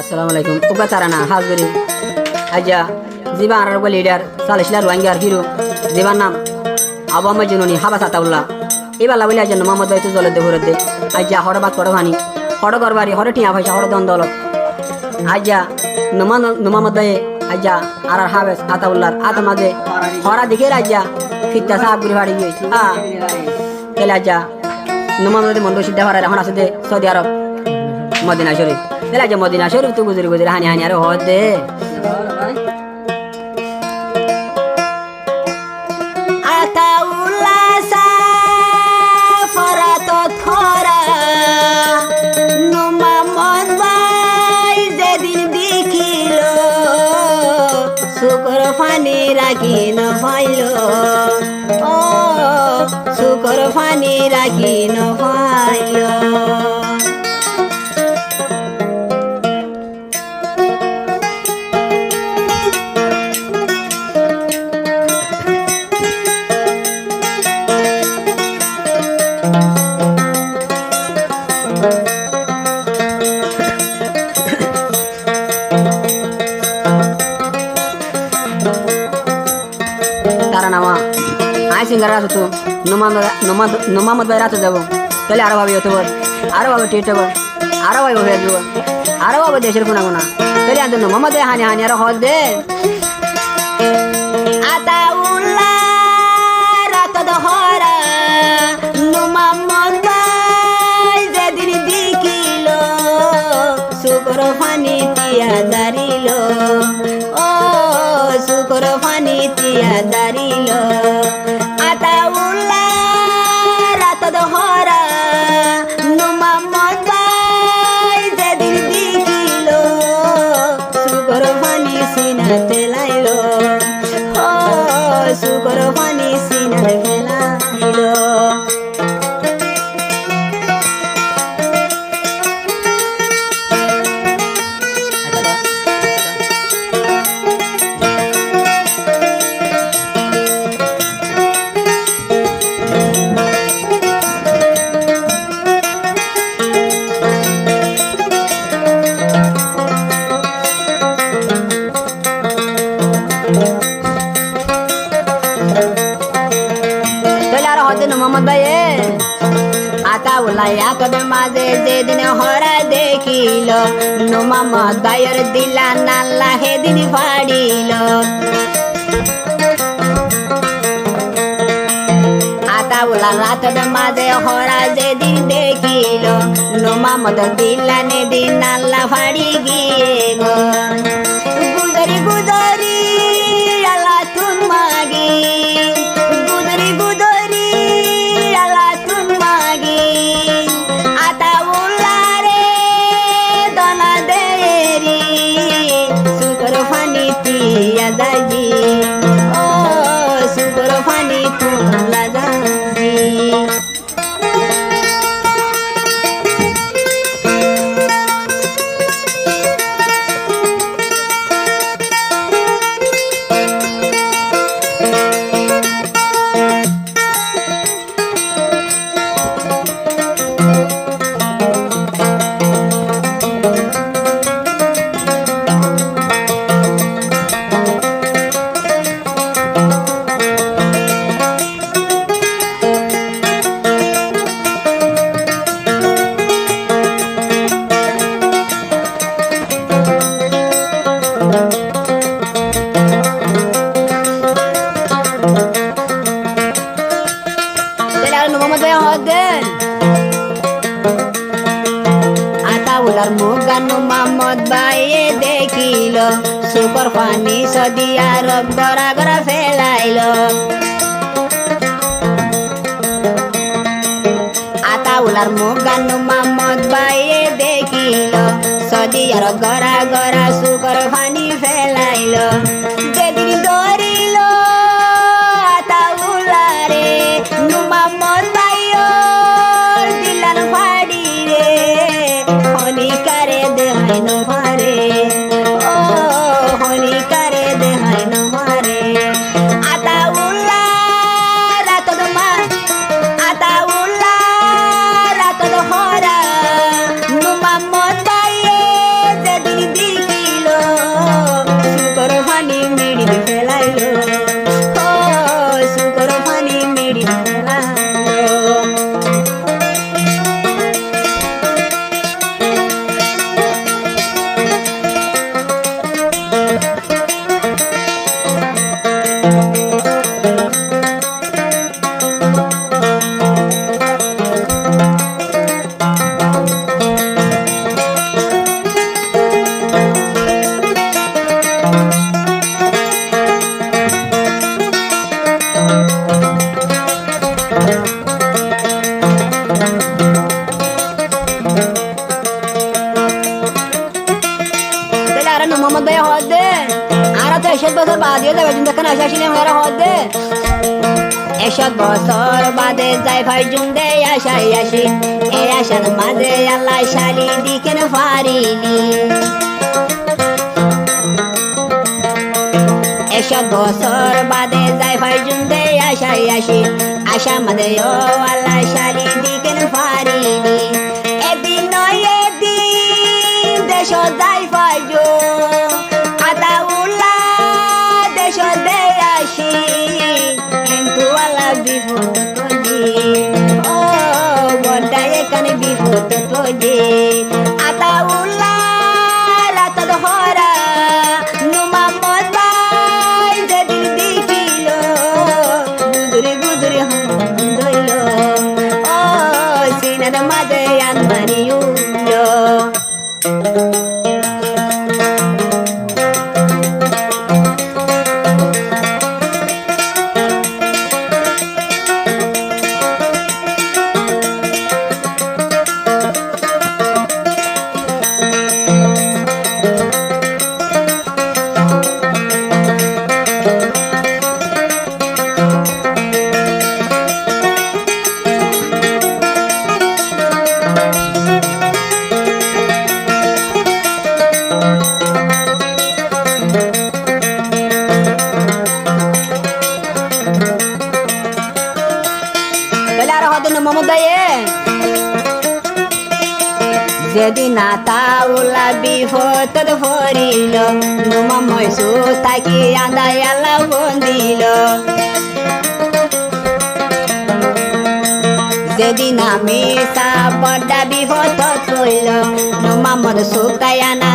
Assalamu alaikum. Uga tarana hazuri. Aja ziba arargo leader salisla ruangar hero ziba nam abama junoni habasa taullah. Iba lawili aja Muhammad baitu zolade horode. Aja hora bat kodo hani. Hora gorbari hora tiya bhaisha hora dondolot. Aja Muhammad bai aja arar habes ataullah atamade hora dikhe aja fitta sahab guri bari geychi. Kele aja Muhammad mondo sidda hora rahana sude Saudi Arab Madina Sharif. Tela aja Madina Sharif tu guzuri hani hani aro hode. Faনি রাখি ন ভাইল ও শুকর funny রাখি ন ভাইল Singgara tu, Muhammad bai ratu jabo. Tele Arab abi otu bor, Arab abi tete bor, Arab abi hoye bor, Arab abi desher kuna kuna. Tele ando Muhammad bai hani hani aro hol de. Ataullah ratu dohora, Muhammad bai jedin dikilo, sukor fani tiya darilo. Oh, sukor fani tiya darilo. Muhammad bai Ataullah yakbe maze jedin hora dekhilo Muhammad baier dilan Allah hedin fadilo Ataullah ratbe maze hora jedin dekhilo Muhammad dilane din Allah fadi giye go gudari gudari Allah tun magi gudari gudari daji oh super fani tu la daji Mugan Muhammad bai dekhilo super fani Saudi Arab gora gora felailo Ataullah mugan Muhammad bai dekhilo Saudi Arab gora gora super fani felailo jedin dorilo Ataullah re Muhammad bai or dilan fadi re honi kare de haino mare oh honi kare de haino mare Ataullah ratod ma Ataullah ratod hora Muhammad bai jedin Mohammad ভাই হদ দে আর তো 100 বছর বাদে যাবে কিন্তু কেন আসিলাম এরা হদ দে 100 বছর বাদে যাই ভাই জুম দে আশাই আসি এই আশার মাঝে আল্লাহ শালি দিকেন ফারিনি 100 বছর বাদে যাই ভাই জুম দে আশাই আসি আশা মাঝে ও আল্লাহ শালি দিকেন ফারিনি এদিন নয় এদিন দেশ যাই ভাই জো আতা উল্লা দেশ দে আসি কিন্তু আল্লাহ বিপদ তোজি ও বন্ডায় এখানে বিপদ তোজি আতা উল্লা রাত ধরা নুমা মজাই যেদিন দেখিল গুদুরি গুদুরি হইল ও সিনার মাঝে আনমানি উঠল মোহাম্মদ ভাই যেদিন আতাউল্লা বিপদ ভরিল নুমা ময়সু তাকি আদায় আল্লাহ বন্দিল যেদিন আমি বড্ডা বিপদ হইল নুমা মদ সুকায়ানা